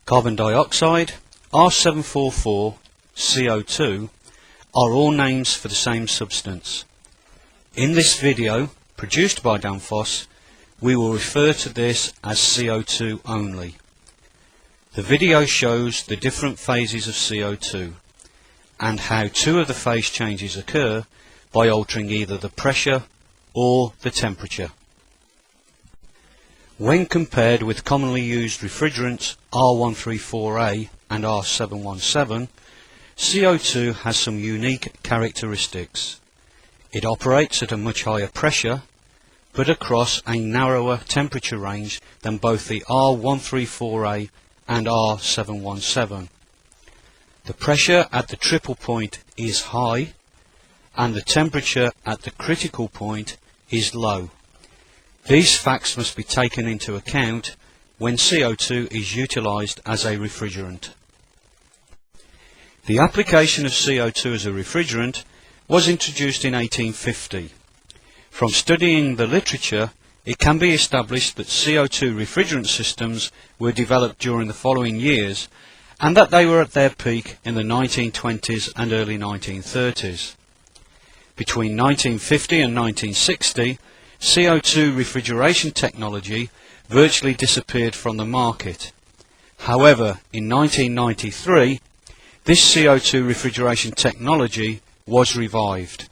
carbon dioxide, R744, CO2 are all names for the same substance. In this video, produced by Danfoss, we will refer to this as CO2 only. The video shows the different phases of CO2 and how two of the phase changes occur by altering either the pressure or the temperature. When compared with commonly used refrigerants R134A and R717, CO2 has some unique characteristics. It operates at a much higher pressure, but across a narrower temperature range than both the R134A and R717. The pressure at the triple point is high, and the temperature at the critical point is low. These facts must be taken into account when CO2 is utilized as a refrigerant. The application of CO2 as a refrigerant was introduced in 1850. From studying the literature, it can be established that CO2 refrigerant systems were developed during the following years and that they were at their peak in the 1920s and early 1930s. Between 1950 and 1960, CO2 refrigeration technology virtually disappeared from the market. However, in 1993, this CO2 refrigeration technology was revived.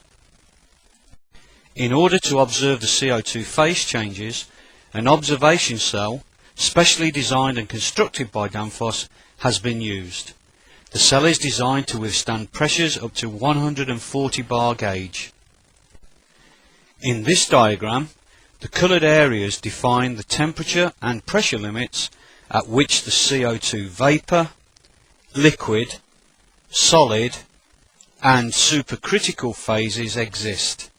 In order to observe the CO2 phase changes, an observation cell, specially designed and constructed by Danfoss, has been used. The cell is designed to withstand pressures up to 140 bar gauge. In this diagram, the coloured areas define the temperature and pressure limits at which the CO2 vapour, liquid, solid and supercritical phases exist.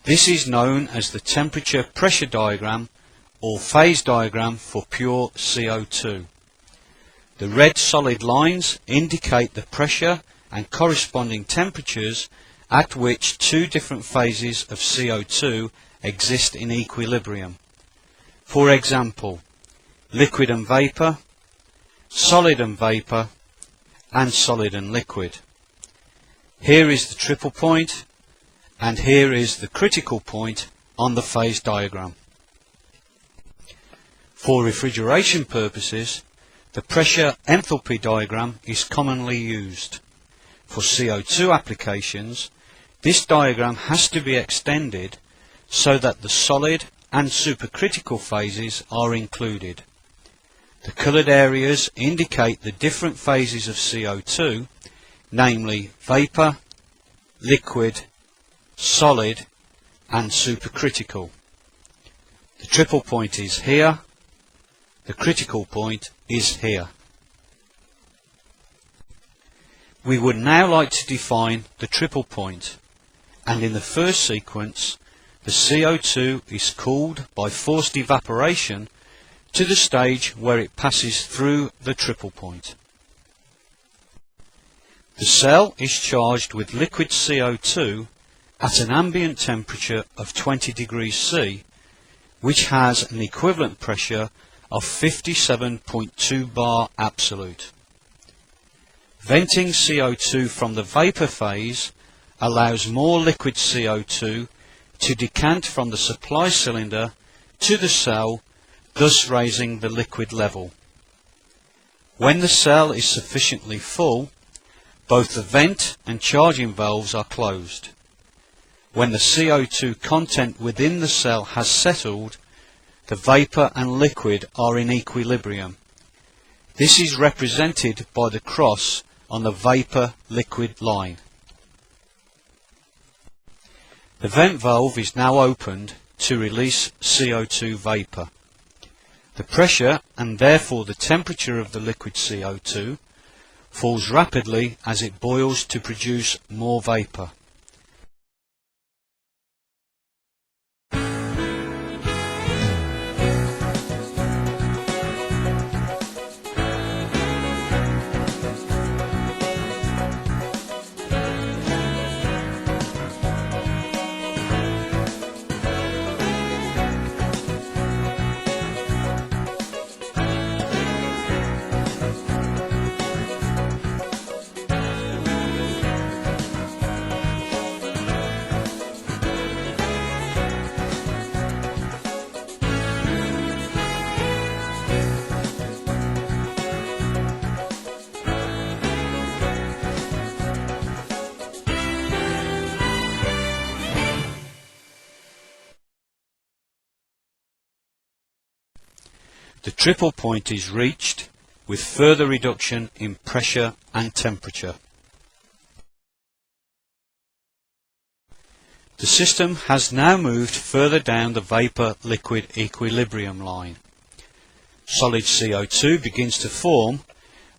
This is known as the temperature pressure diagram or phase diagram for pure CO2. The red solid lines indicate the pressure and corresponding temperatures at which two different phases of CO2 exist in equilibrium. For example, liquid and vapour, solid and vapour, and solid and liquid. Here is the triple point, and here is the critical point on the phase diagram. For refrigeration purposes, the pressure enthalpy diagram is commonly used. For CO2 applications, this diagram has to be extended so that the solid and supercritical phases are included. The coloured areas indicate the different phases of CO2, namely vapour, liquid, solid and supercritical. The triple point is here, the critical point is here. We would now like to define the triple point, and in the first sequence the CO2 is cooled by forced evaporation to the stage where it passes through the triple point. The cell is charged with liquid CO2 at an ambient temperature of 20 degrees C, which has an equivalent pressure of 57.2 bar absolute. Venting CO2 from the vapour phase allows more liquid CO2 to decant from the supply cylinder to the cell, thus raising the liquid level. When the cell is sufficiently full, both the vent and charging valves are closed. When the CO2 content within the cell has settled, the vapour and liquid are in equilibrium. This is represented by the cross on the vapour-liquid line. The vent valve is now opened to release CO2 vapour. The pressure and therefore the temperature of the liquid CO2 falls rapidly as it boils to produce more vapour. The triple point is reached with further reduction in pressure and temperature. The system has now moved further down the vapor-liquid equilibrium line. Solid CO2 begins to form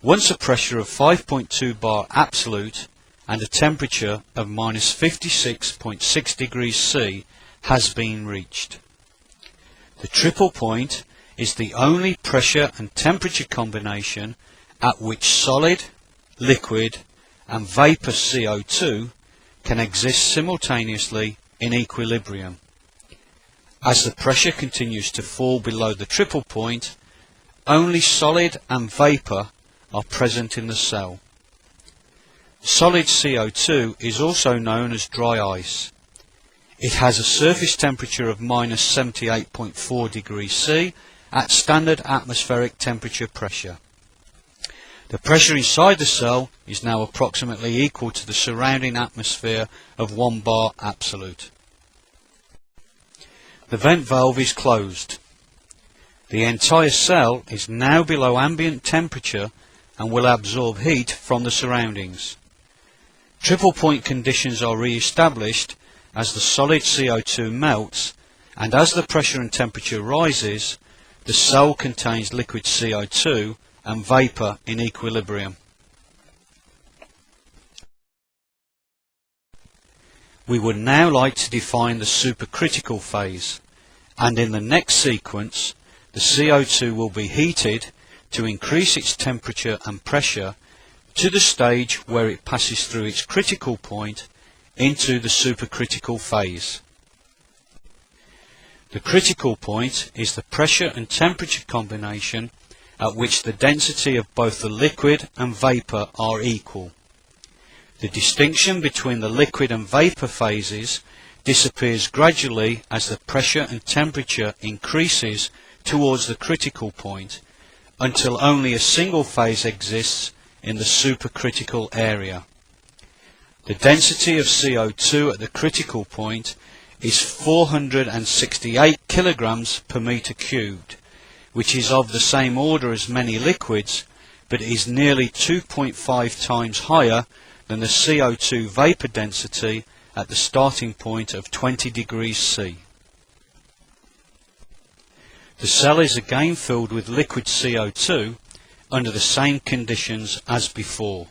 once a pressure of 5.2 bar absolute and a temperature of minus 56.6 degrees C has been reached. The triple point is the only pressure and temperature combination at which solid, liquid and vapor CO2 can exist simultaneously in equilibrium. As the pressure continues to fall below the triple point, only solid and vapor are present in the cell. Solid CO2 is also known as dry ice. It has a surface temperature of minus 78.4 degrees C at standard atmospheric temperature pressure. The pressure inside the cell is now approximately equal to the surrounding atmosphere of 1 bar absolute. The vent valve is closed. The entire cell is now below ambient temperature and will absorb heat from the surroundings. Triple point conditions are re-established as the solid CO2 melts, and as the pressure and temperature rises, the cell contains liquid CO2 and vapor in equilibrium. We would now like to define the supercritical phase, and in the next sequence the CO2 will be heated to increase its temperature and pressure to the stage where it passes through its critical point into the supercritical phase. The critical point is the pressure and temperature combination at which the density of both the liquid and vapor are equal. The distinction between the liquid and vapor phases disappears gradually as the pressure and temperature increases towards the critical point, until only a single phase exists in the supercritical area. The density of CO2 at the critical point is 468 kilograms per meter cubed, which is of the same order as many liquids, but is nearly 2.5 times higher than the CO2 vapor density at the starting point of 20 degrees C. The cell is again filled with liquid CO2 under the same conditions as before.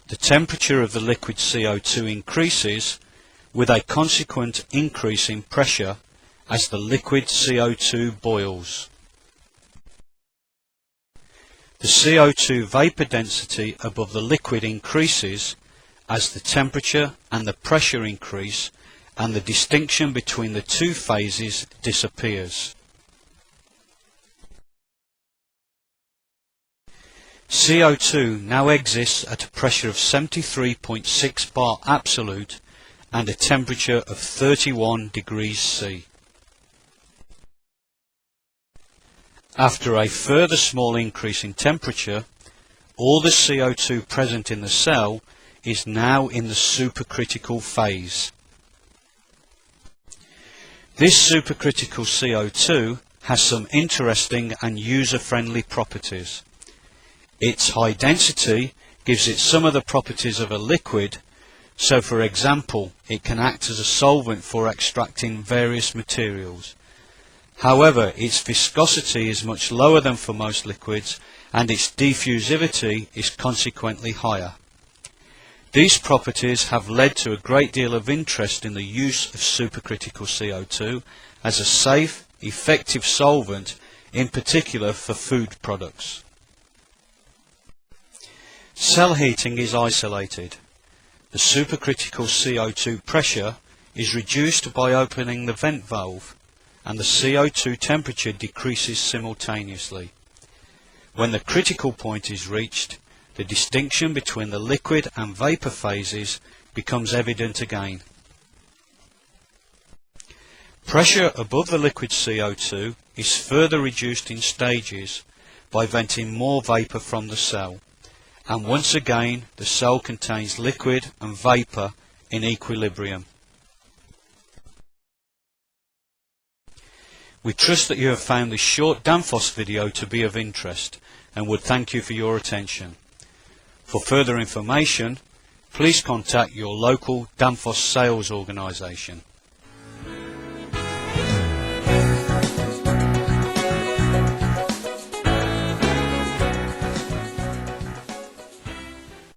The temperature of the liquid CO2 increases with a consequent increase in pressure as the liquid CO2 boils. The CO2 vapor density above the liquid increases as the temperature and the pressure increase, and the distinction between the two phases disappears. CO2 now exists at a pressure of 73.6 bar absolute and a temperature of 31 degrees C. After a further small increase in temperature, all the CO2 present in the cell is now in the supercritical phase. This supercritical CO2 has some interesting and user-friendly properties. Its high density gives it some of the properties of a liquid, so for example it can act as a solvent for extracting various materials. However, its viscosity is much lower than for most liquids, and its diffusivity is consequently higher. These properties have led to a great deal of interest in the use of supercritical CO2 as a safe, effective solvent, in particular for food products. Cell heating is isolated. The supercritical CO2 pressure is reduced by opening the vent valve, and the CO2 temperature decreases simultaneously. When the critical point is reached, the distinction between the liquid and vapour phases becomes evident again. Pressure above the liquid CO2 is further reduced in stages by venting more vapour from the cell, and once again the cell contains liquid and vapour in equilibrium. We trust that you have found this short Danfoss video to be of interest and would thank you for your attention. For further information, please contact your local Danfoss sales organisation.